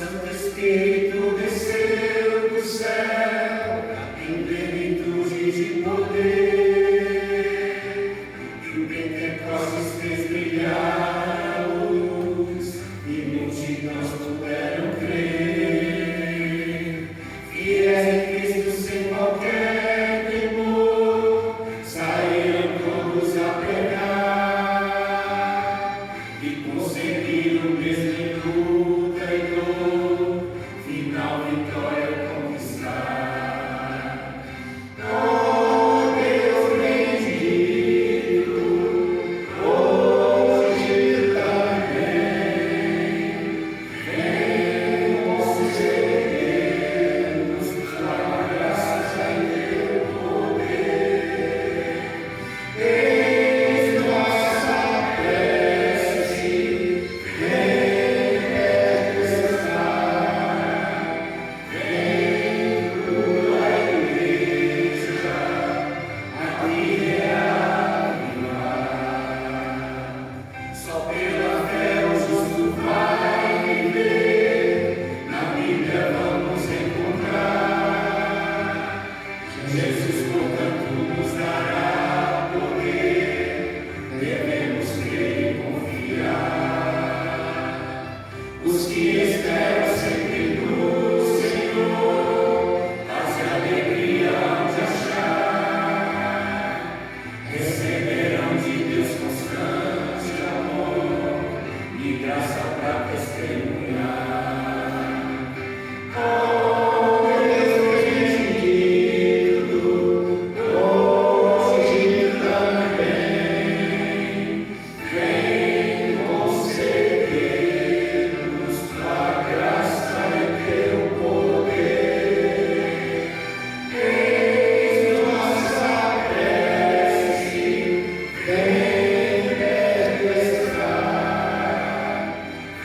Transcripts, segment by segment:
Santo Espírito desceu do céu em plenitude de poder. Em Pentecostes fez brilhar a luz e multidões puderam crer. Fiéis em Cristo sem qualquer temor, saíram todos a pregar e conseguiram mesmo em luta e dor, final vitória conquistar. Oh Deus bendito, hoje também vem conceder-nos tua graça e teu poder. Eis nossa prece, vem perto estar, vem tua igreja aqui reavivar. Só pela fé o justo vai viver, na Bíblia vamos encontrar. Jesus, portanto, nos dará poder, devemos crer e confiar. Os que esperam sempre no Senhor, paz e alegria hão de achar, receberão de Deus constante amor e graça para testemunhar. Oh Deus bendito, hoje também vem conceder-nos tua graça e teu poder. Eis nossa prece, vem perto estar,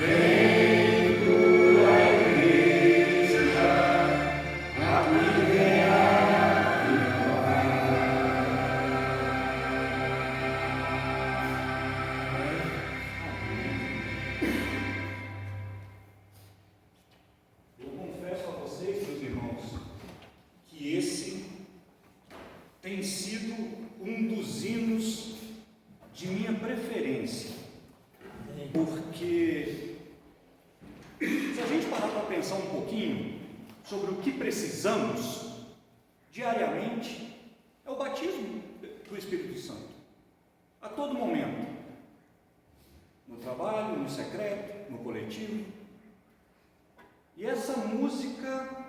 vem tua igreja aqui Eu confesso a vocês, meus irmãos, que esse tem sido um dos hinos de minha preferência, porque se a gente parar para pensar um pouquinho sobre o que precisamos diariamente, é o batismo do Espírito Santo, a todo momento, no trabalho, no secreto, no coletivo. E essa música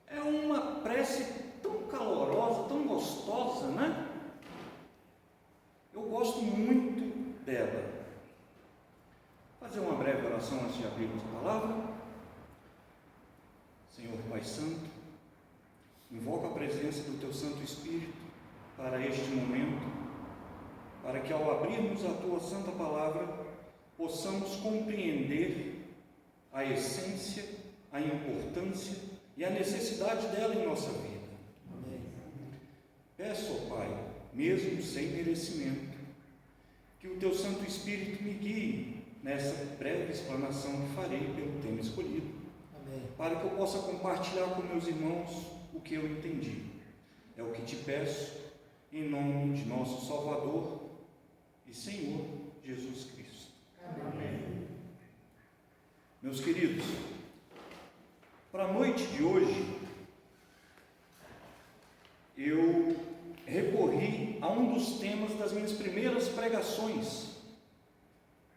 é uma prece tão calorosa, tão gostosa, né? Eu gosto muito dela. Vou fazer uma breve oração antes de abrirmos a palavra. Senhor Pai Santo, invoco a presença do Teu Santo Espírito para este momento, para que ao abrirmos a Tua Santa Palavra, possamos compreender a essência, a importância e a necessidade dela em nossa vida. Amém. Peço ao Pai, mesmo sem merecimento, que o Teu Santo Espírito me guie nessa breve explanação que farei pelo tema escolhido, Amém. para que eu possa compartilhar com meus irmãos o que eu entendi. É o que te peço, em nome de nosso Salvador e Senhor Jesus Cristo. Amém. Meus queridos, para a noite de hoje, eu recorri a um dos temas das minhas primeiras pregações,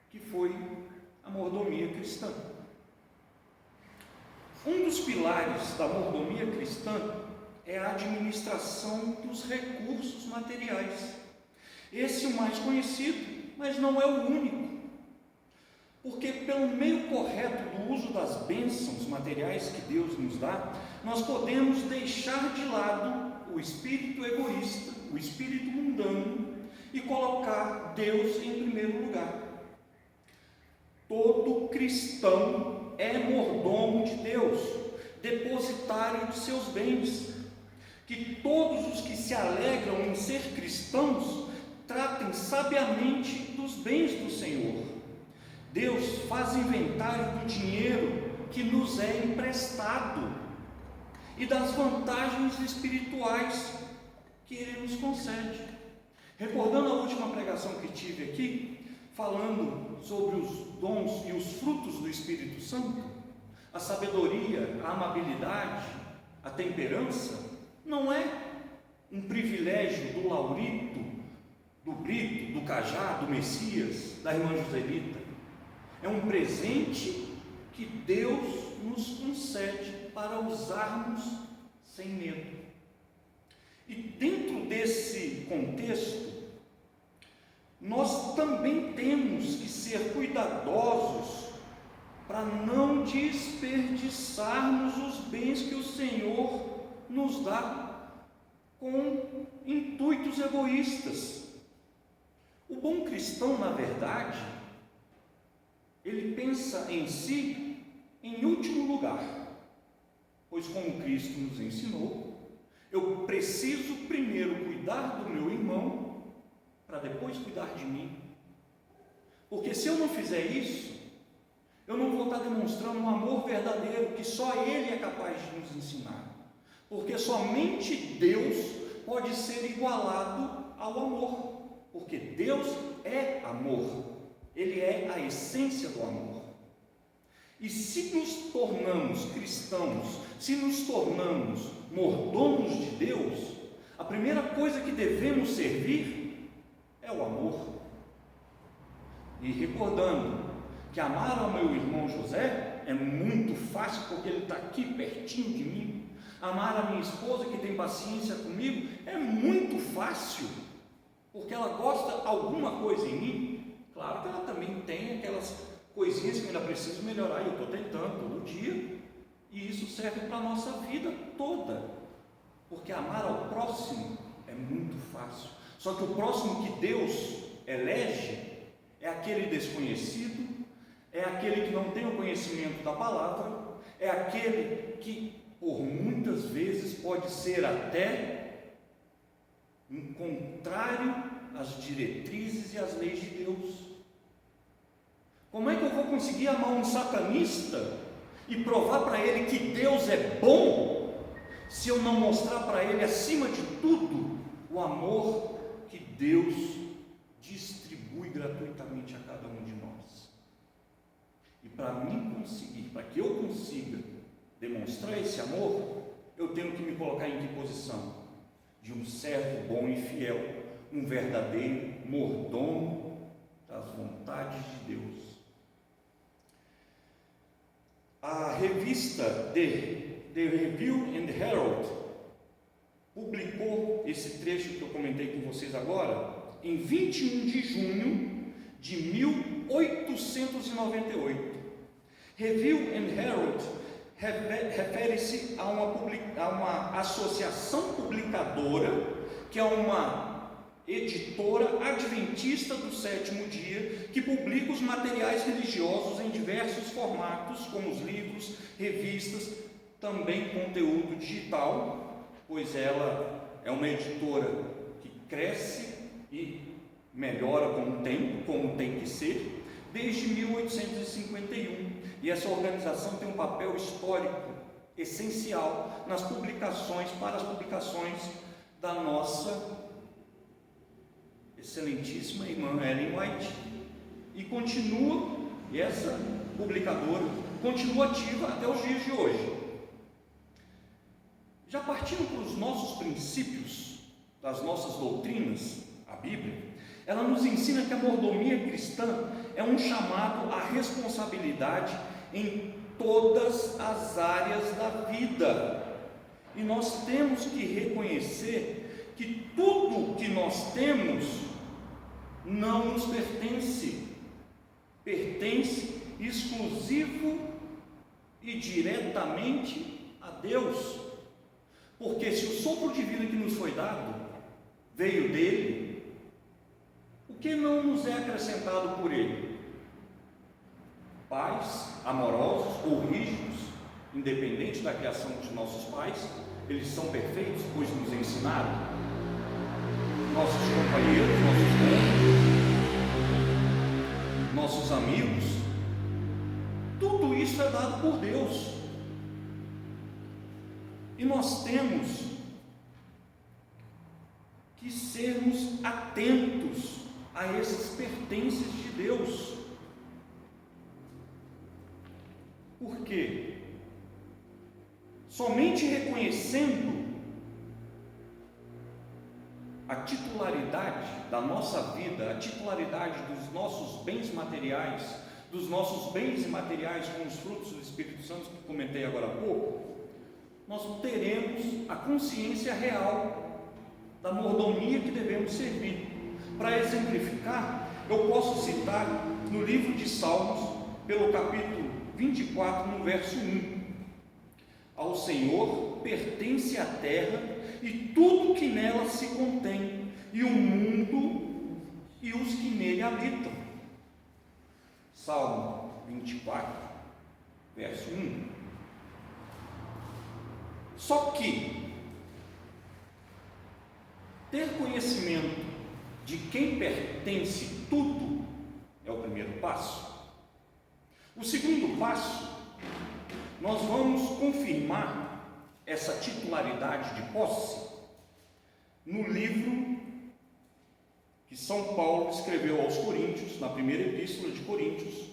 que foi a mordomia cristã. Um dos pilares da mordomia cristã é a administração dos recursos materiais. Esse é o mais conhecido, mas não é o único. Porque pelo meio correto do uso das bênçãos materiais que Deus nos dá, nós podemos deixar de lado o espírito egoísta, o espírito mundano, e colocar Deus em primeiro lugar. Todo cristão é mordomo de Deus, depositário de seus bens. Que todos os que se alegram em ser cristãos tratem sabiamente dos bens do Senhor. Deus faz inventário do dinheiro que nos é emprestado e das vantagens espirituais que Ele nos concede. Recordando a última pregação que tive aqui, falando sobre os dons e os frutos do Espírito Santo, a sabedoria, a amabilidade, a temperança, não é um privilégio do Laurito, do Brito, do Cajá, do Messias, da irmã Joselita. É um presente que Deus nos concede para usarmos sem medo. E dentro desse contexto, nós também temos que ser cuidadosos para não desperdiçarmos os bens que o Senhor nos dá com intuitos egoístas. O bom cristão, na verdade, ele pensa em si em último lugar, pois como Cristo nos ensinou, eu preciso primeiro cuidar do meu irmão, para depois cuidar de mim. Porque se eu não fizer isso, eu não vou estar demonstrando um amor verdadeiro que só Ele é capaz de nos ensinar. Porque somente Deus pode ser igualado ao amor. Porque Deus é amor. Ele é a essência do amor. E se nos tornamos cristãos, se nos tornamos mordomos de Deus, a primeira coisa que devemos servir é o amor. E recordando que amar ao meu irmão José é muito fácil, porque ele está aqui pertinho de mim. Amar a minha esposa, que tem paciência comigo, é muito fácil, porque ela gosta alguma coisa em mim. Claro que ela também tem aquelas coisinhas que ainda preciso melhorar, e eu estou tentando todo dia, e isso serve para a nossa vida toda, porque amar ao próximo é muito fácil. Só que o próximo que Deus elege é aquele desconhecido, é aquele que não tem o conhecimento da palavra, é aquele que por muitas vezes pode ser até contrário às diretrizes e às leis de Deus. Como é que eu vou conseguir amar um satanista e provar para ele que Deus é bom, se eu não mostrar para ele, acima de tudo, o amor que Deus distribui gratuitamente a cada um de nós? E para que eu consiga demonstrar esse amor, eu tenho que me colocar em que posição? De um servo bom e fiel, um verdadeiro mordomo das vontades de Deus. A revista The Review and Herald publicou esse trecho que eu comentei com vocês agora em 21 de junho de 1898. Review and Herald refere-se a uma associação publicadora, que é uma editora adventista do sétimo dia, que publica os materiais religiosos em diversos formatos, como os livros, revistas, também conteúdo digital, pois ela é uma editora que cresce e melhora com o tempo, como tem que ser, desde 1851. E essa organização tem um papel histórico essencial nas publicações, para as publicações da nossa excelentíssima irmã Ellen White. E essa publicadora continua ativa até os dias de hoje. Já partindo para os nossos princípios, das nossas doutrinas, a Bíblia, ela nos ensina que a mordomia cristã é um chamado à responsabilidade em todas as áreas da vida. E nós temos que reconhecer que tudo que nós temos não nos pertence, pertence exclusivo e diretamente a Deus. Porque se o sopro de vida que nos foi dado veio dele, o que não nos é acrescentado por ele? Pais amorosos ou rígidos, independente da criação de nossos pais, eles são perfeitos, pois nos ensinaram. Nossos companheiros, nossos cônjuges, nossos amigos, tudo isso é dado por Deus. E nós temos que sermos atentos a esses pertences de Deus. Por quê? Somente reconhecendo a titularidade da nossa vida, a titularidade dos nossos bens materiais, dos nossos bens imateriais com os frutos do Espírito Santo que comentei agora há pouco, nós teremos a consciência real da mordomia que devemos servir. Para exemplificar, eu posso citar no livro de Salmos, pelo capítulo 24, no verso 1: ao Senhor pertence a terra e tudo que nela se contém, e o mundo e os que nele habitam. Salmo 24, verso 1. Só que ter conhecimento de quem pertence tudo é o primeiro passo. O segundo passo, nós vamos confirmar essa titularidade de posse no livro que São Paulo escreveu aos Coríntios, na primeira epístola de Coríntios,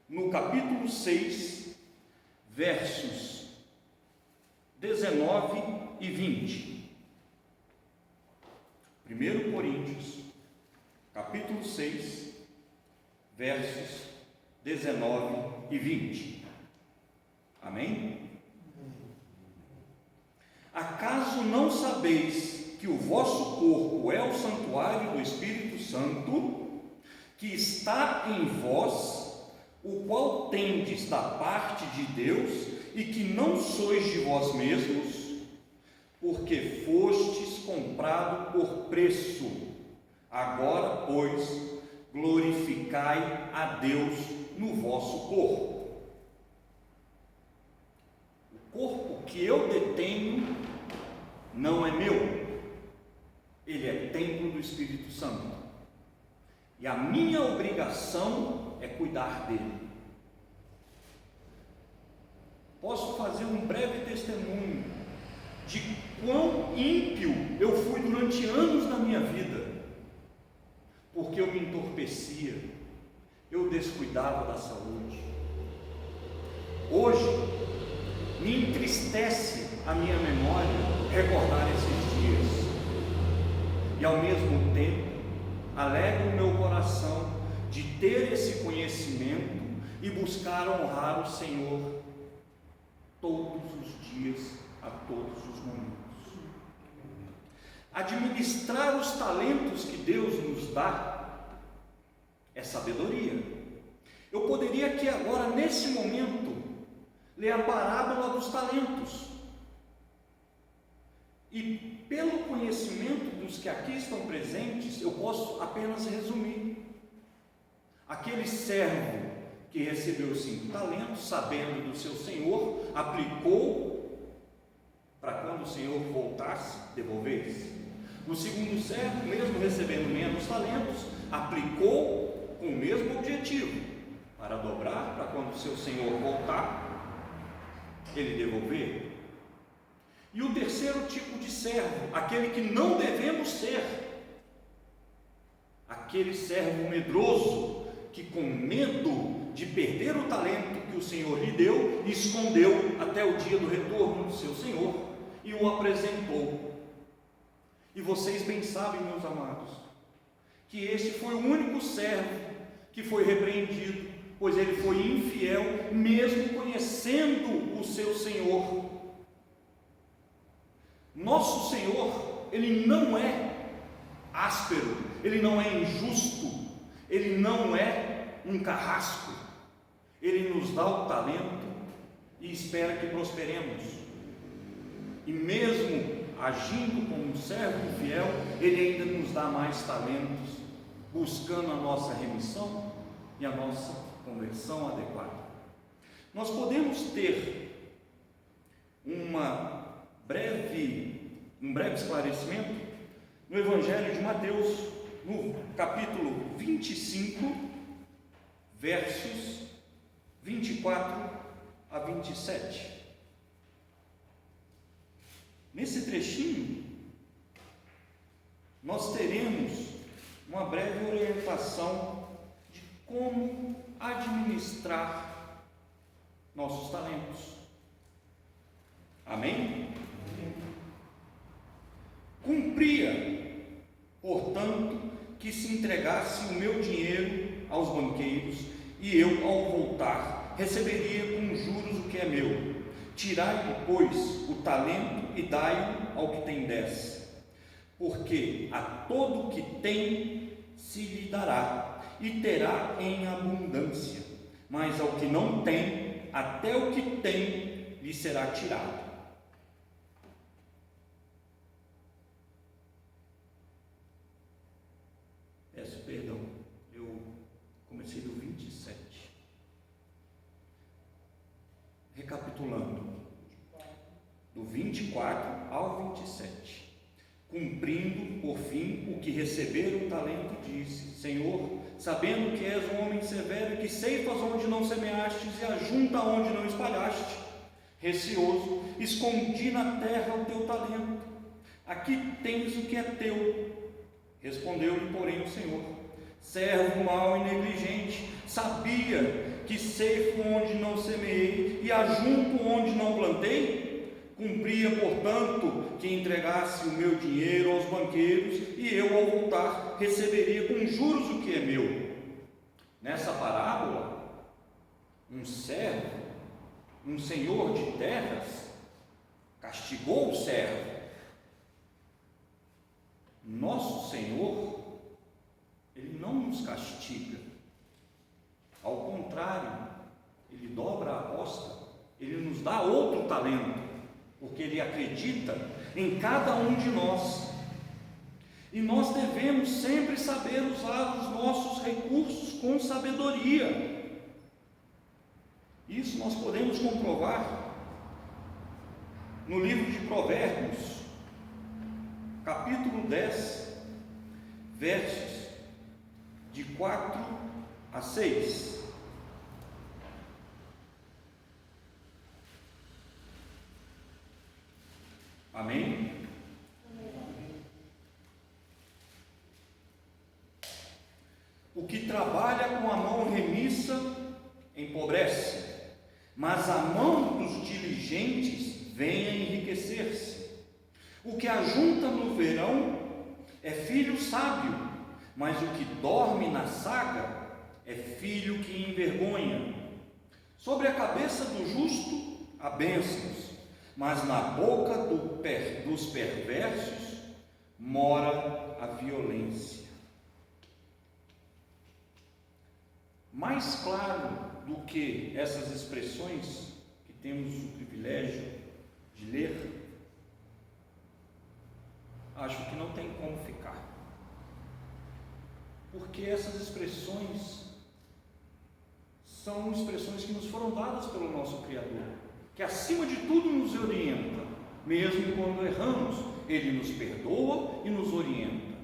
no capítulo 6, versos 19 e 20. 1 Coríntios, capítulo 6, versos 19 e 20. Amém? Acaso não sabeis que o vosso corpo é o santuário do Espírito Santo, que está em vós, o qual tendes da parte de Deus, e que não sois de vós mesmos, porque fostes comprado por preço? Agora, pois, glorificai a Deus no vosso corpo. O corpo que eu detenho não é meu, ele é templo do Espírito Santo, e a minha obrigação é cuidar dele. Posso fazer um breve testemunho de quão ímpio eu fui durante anos na minha vida, porque eu me entorpecia, eu descuidava da saúde. Hoje me entristece a minha memória recordar esses dias, e ao mesmo tempo alegra o meu coração de ter esse conhecimento e buscar honrar o Senhor todos os dias, a todos os momentos. Administrar os talentos que Deus nos dá é sabedoria. Eu poderia aqui agora, nesse momento, ler a parábola dos talentos, e pelo conhecimento dos que aqui estão presentes, eu posso apenas resumir. Aquele servo que recebeu 5 talentos, sabendo do seu senhor, aplicou para quando o senhor voltasse, devolvesse. O segundo servo, mesmo recebendo menos talentos, aplicou com o mesmo objetivo, para dobrar, para quando o seu senhor voltar, ele devolver. E o terceiro tipo de servo, aquele que não devemos ser, aquele servo medroso, que com medo de perder o talento que o Senhor lhe deu, escondeu até o dia do retorno do seu Senhor e o apresentou. E vocês bem sabem, meus amados, que este foi o único servo que foi repreendido, pois ele foi infiel, mesmo conhecendo o seu Senhor. Nosso Senhor, ele não é áspero, ele não é injusto, ele não é um carrasco. Ele nos dá o talento e espera que prosperemos. E mesmo agindo como um servo fiel, ele ainda nos dá mais talentos, buscando a nossa remissão e a nossa conversão adequada. Nós podemos ter um breve esclarecimento no Evangelho de Mateus, no capítulo 25, versos 24 a 27. Nesse trechinho, nós teremos uma breve orientação de como administrar nossos talentos. Amém? Cumpria, portanto, que se entregasse o meu dinheiro aos banqueiros, e eu, ao voltar, receberia com juros o que é meu. Tirai, pois, o talento e dai-o ao que tem 10. Porque a todo que tem se lhe dará, e terá em abundância. Mas ao que não tem, até o que tem lhe será tirado. Peço perdão, eu comecei do 27. Recapitulando, do 24 ao 27. Cumprindo, por fim, o que receber o talento, disse: Senhor, sabendo que és um homem severo, e que ceifas onde não semeastes e ajunta onde não espalhaste, receoso, escondi na terra o teu talento. Aqui tens o que é teu. Respondeu-lhe, porém, o Senhor: servo mau e negligente, sabia que ceifo onde não semeei e ajunto onde não plantei? Cumpria, portanto, que entregasse o meu dinheiro aos banqueiros, e eu, ao voltar, receberia com juros o que é meu. Nessa parábola, um servo, um senhor de terras, castigou o servo. Nosso Senhor, Ele não nos castiga, ao contrário, Ele dobra a aposta, Ele nos dá outro talento, porque Ele acredita em cada um de nós, e nós devemos sempre saber usar os nossos recursos com sabedoria. Isso nós podemos comprovar no livro de Provérbios, capítulo 10, versos de 4 a 6. Amém? O que trabalha com a mão remissa empobrece, mas a mão dos diligentes vem a enriquecer-se. O que ajunta no verão é filho sábio, mas o que dorme na saga é filho que envergonha. Sobre a cabeça do justo há bênçãos, mas na boca dos perversos mora a violência. Mais claro do que essas expressões que temos o privilégio de ler, acho que não tem como ficar, porque essas expressões são expressões que nos foram dadas pelo nosso Criador, que acima de tudo nos orienta, mesmo quando erramos, Ele nos perdoa e nos orienta,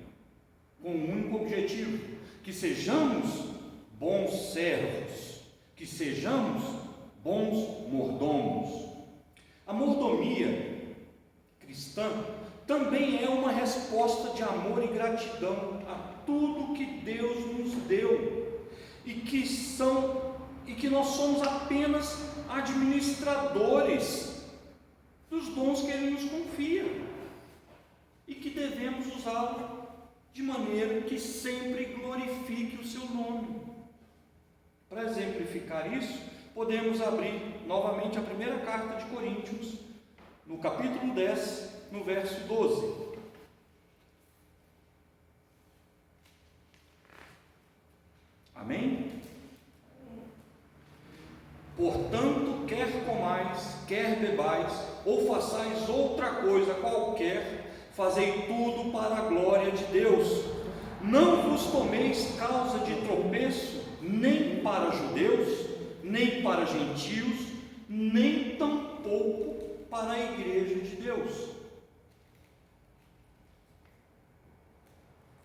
com um único objetivo: que sejamos bons servos, que sejamos bons mordomos. A mordomia cristã também é uma resposta de amor e gratidão a tudo que Deus nos deu, e que nós somos apenas administradores dos dons que Ele nos confia, e que devemos usá-lo de maneira que sempre glorifique o seu nome. Para exemplificar isso, podemos abrir novamente a primeira carta de Coríntios, no capítulo 10, no verso 12. Amém? Portanto, quer comais, quer bebais, ou façais outra coisa qualquer, fazei tudo para a glória de Deus. Não vos tomeis causa de tropeço, nem para judeus, nem para gentios, nem tampouco para a igreja de Deus.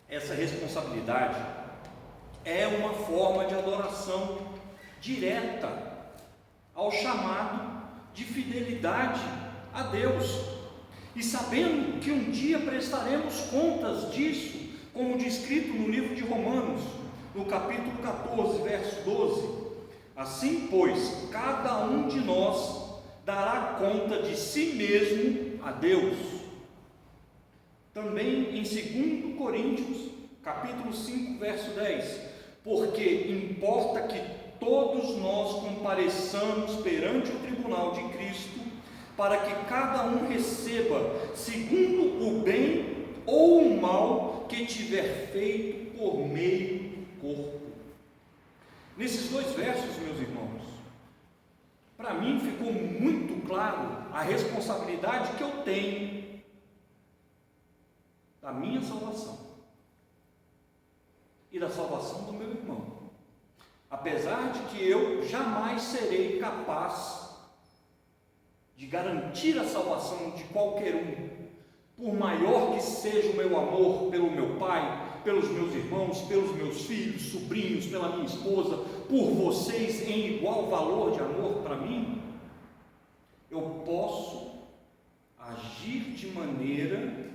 Essa responsabilidade é uma forma de adoração direta ao chamado de fidelidade a Deus, e sabendo que um dia prestaremos contas disso, como descrito no livro de Romanos, no capítulo 14, verso 12. Assim, pois, cada um de nós dará conta de si mesmo a Deus. Também em 2 Coríntios, capítulo 5, verso 10, porque importa que todos nós compareçamos perante o tribunal de Cristo, para que cada um receba segundo o bem ou o mal que tiver feito por meio do corpo. Nesses dois versos, meus irmãos, para mim ficou muito claro a responsabilidade que eu tenho da minha salvação e da salvação do meu irmão, apesar de que eu jamais serei capaz de garantir a salvação de qualquer um, por maior que seja o meu amor pelo meu pai, pelos meus irmãos, pelos meus filhos, sobrinhos, pela minha esposa, por vocês em igual valor de amor para mim, eu posso agir de maneira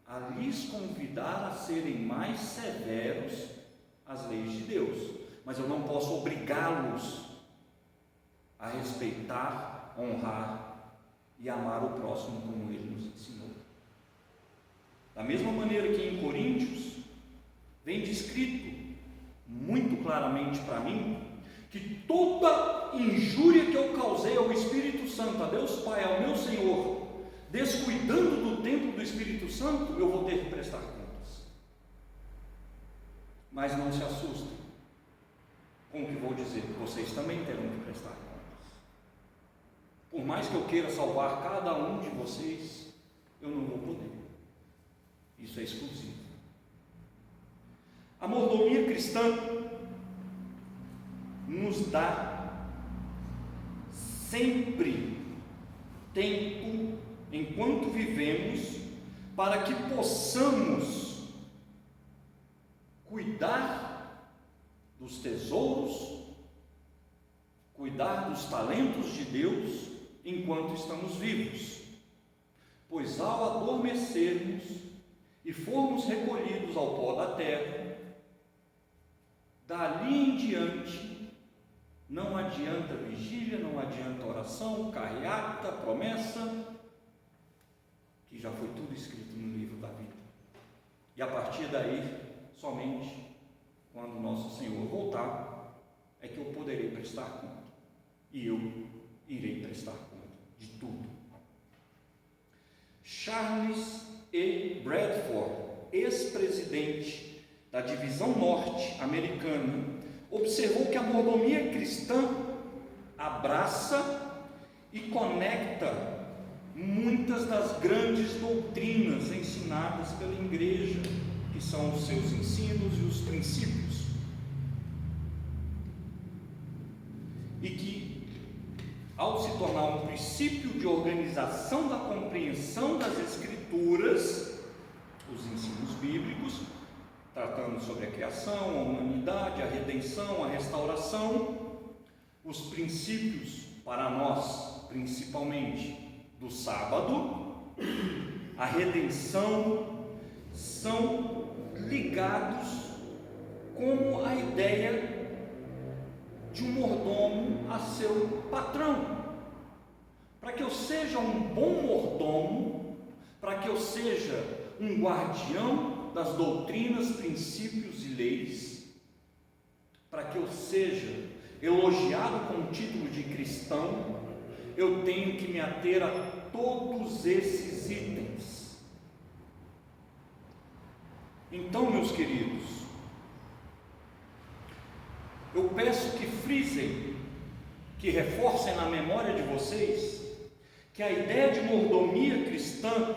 a lhes convidar a serem mais severos às leis de Deus, mas eu não posso obrigá-los a respeitar, honrar e amar o próximo como ele nos ensinou. Da mesma maneira que em Coríntios vem descrito muito claramente para mim que toda injúria que eu causei ao Espírito Santo, a Deus Pai, ao meu Senhor, descuidando do templo do Espírito Santo, eu vou ter que prestar contas. Mas não se assustem com o que vou dizer, vocês também terão que prestar contas. Por mais que eu queira salvar cada um de vocês, eu não vou poder. Isso é exclusivo. A mordomia cristã nos dá sempre tempo, enquanto vivemos, para que possamos cuidar dos tesouros, cuidar dos talentos de Deus enquanto estamos vivos, pois ao adormecermos e formos recolhidos ao pó da terra, dali em diante não adianta vigília, não adianta oração, carreata, promessa, que já foi tudo escrito no livro da vida. E a partir daí, somente quando nosso Senhor voltar, é que eu poderei prestar conta. E eu irei prestar conta de tudo. Charles E. Bradford, ex-presidente da divisão norte americana, observou que a mordomia cristã abraça e conecta muitas das grandes doutrinas ensinadas pela igreja, que são os seus ensinos e os princípios, e que, ao se tornar um princípio de organização da compreensão das Escrituras, os ensinos bíblicos, tratando sobre a criação, a humanidade, a redenção, a restauração, os princípios para nós, principalmente do sábado, a redenção, são ligados com a ideia de um mordomo a seu patrão. Para que eu seja um bom mordomo, para que eu seja um guardião das doutrinas, princípios e leis, para que eu seja elogiado com o título de cristão, eu tenho que me ater a todos esses itens. Então, meus queridos, eu peço que frisem, que reforcem na memória de vocês, que a ideia de mordomia cristã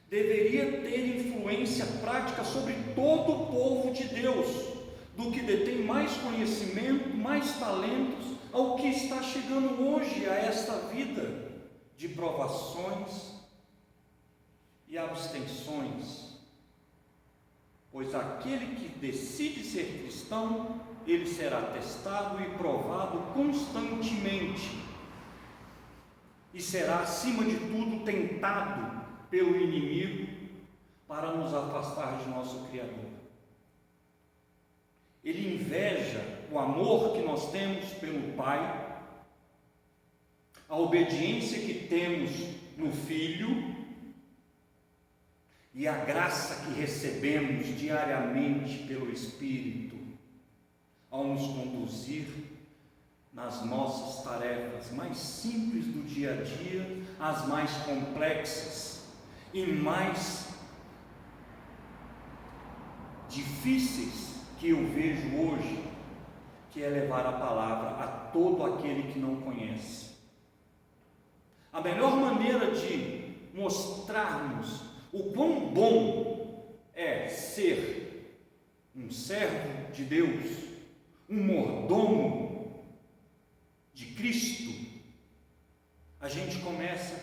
deveria ter influência prática sobre todo o povo de Deus, do que detém mais conhecimento, mais talentos, ao que está chegando hoje a esta vida de provações e abstenções, pois aquele que decide ser cristão cristão, ele será testado e provado constantemente, e será, acima de tudo, tentado pelo inimigo para nos afastar de nosso Criador. Ele inveja o amor que nós temos pelo Pai, a obediência que temos no Filho e a graça que recebemos diariamente pelo Espírito ao nos conduzir nas nossas tarefas mais simples do dia a dia, as mais complexas e mais difíceis que eu vejo hoje, que é levar a palavra a todo aquele que não conhece. A melhor maneira de mostrarmos o quão bom é ser um servo de Deus, um mordomo de Cristo, a gente começa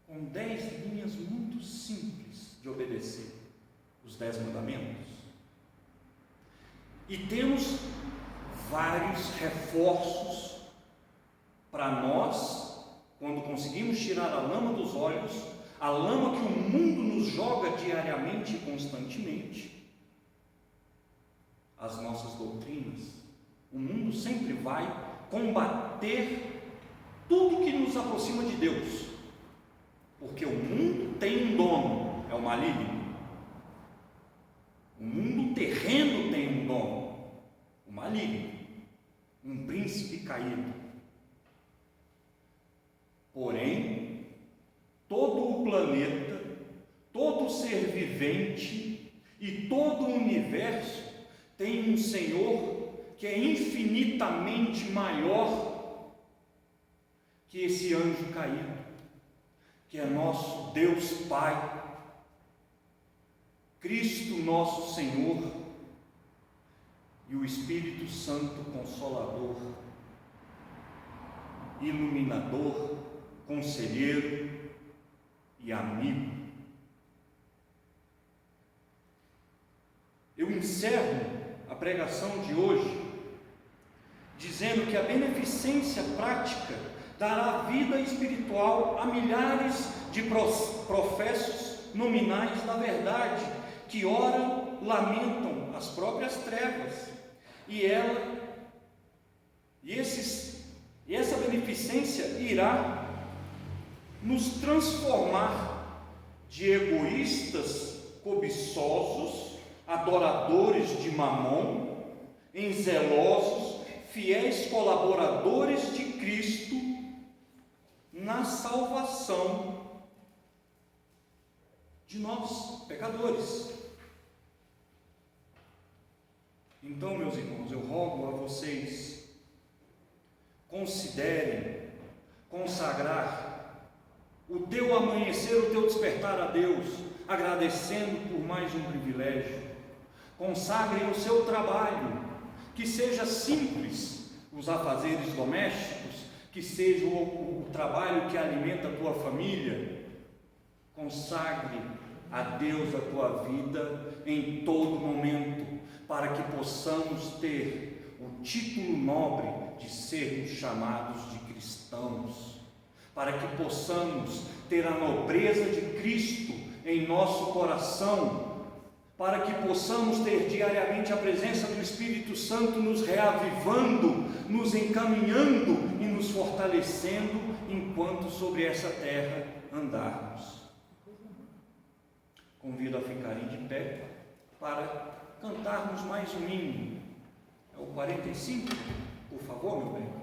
com 10 linhas muito simples de obedecer os 10 mandamentos. E temos vários reforços para nós, quando conseguimos tirar a lama dos olhos, a lama que o mundo nos joga diariamente e constantemente, as nossas doutrinas. O mundo sempre vai combater tudo que nos aproxima de Deus, porque o mundo tem um dono, é o maligno. O mundo terreno tem um dono, o maligno, um príncipe caído. Porém, todo o planeta, todo ser vivente e todo o universo tem um Senhor que é infinitamente maior que esse anjo caído, que é nosso Deus Pai, Cristo nosso Senhor e o Espírito Santo Consolador, iluminador, conselheiro e amigo. Eu encerro a pregação de hoje dizendo que a beneficência prática dará vida espiritual a milhares de professos nominais da verdade, que ora lamentam as próprias trevas, e essa beneficência irá nos transformar de egoístas, cobiçosos, adoradores de Mamon, em zelosos, fiéis colaboradores de Cristo na salvação de nós, pecadores. Então, meus irmãos, eu rogo a vocês, considerem consagrar o teu amanhecer, o teu despertar a Deus, agradecendo por mais um privilégio. Consagrem o seu trabalho, que seja simples os afazeres domésticos, que seja o trabalho que alimenta a tua família. Consagre a Deus a tua vida em todo momento, para que possamos ter o título nobre de sermos chamados de cristãos, para que possamos ter a nobreza de Cristo em nosso coração, para que possamos ter diariamente a presença do Espírito Santo nos reavivando, nos encaminhando e nos fortalecendo enquanto sobre essa terra andarmos. Convido a ficarem de pé para cantarmos mais um hino. É o 45, por favor, meu bem.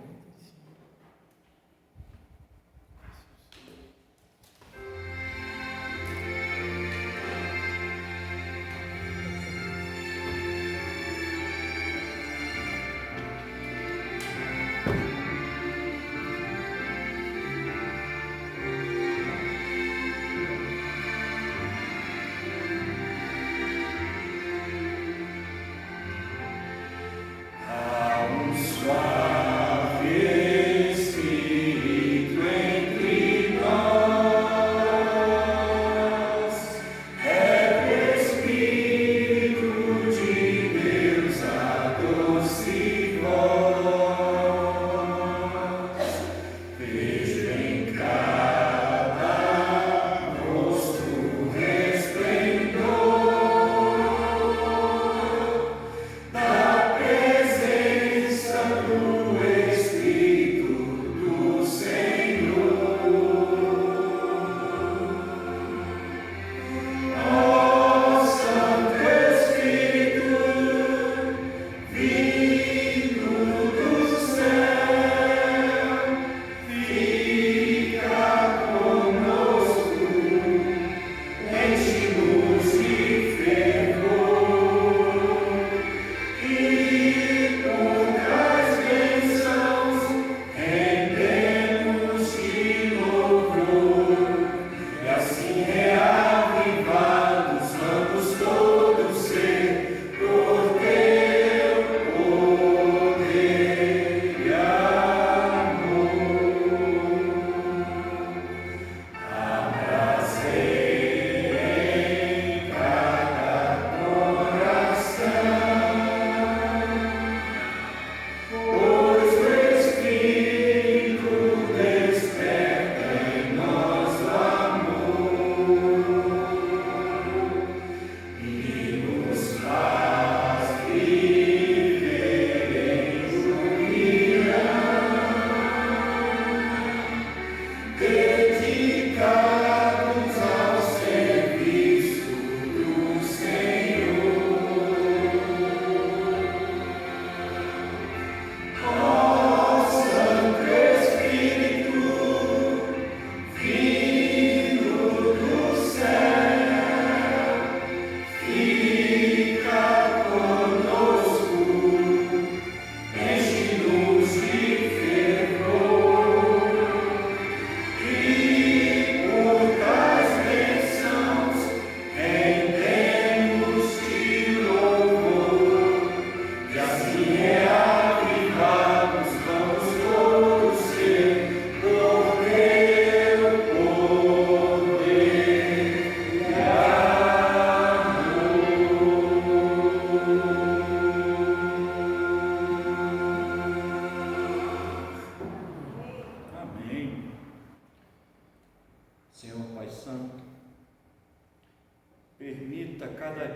Espírito de Deus.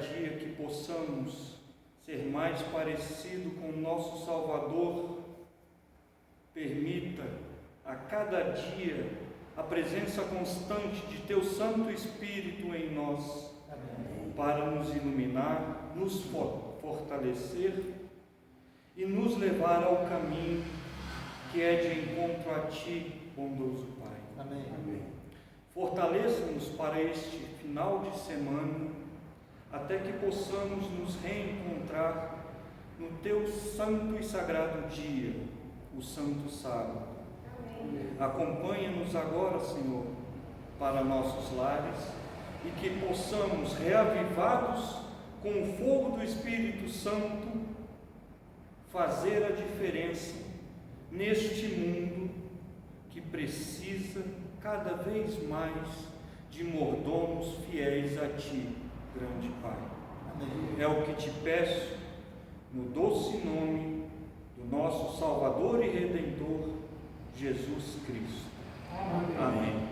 dia que possamos ser mais parecido com o nosso Salvador. Permita a cada dia a presença constante de Teu Santo Espírito em nós, para nos iluminar, nos fortalecer e nos levar ao caminho que é de encontro a Ti, bondoso Pai. Amém. Fortaleça-nos para este final de semana, até que possamos nos reencontrar no Teu santo e sagrado dia, o Santo Sábado. Acompanha-nos agora, Senhor, para nossos lares, e que possamos, reavivados com o fogo do Espírito Santo, fazer a diferença neste mundo que precisa cada vez mais de mordomos fiéis a Ti, grande Pai. Amém. É o que te peço, no doce nome do nosso Salvador e Redentor, Jesus Cristo. Amém.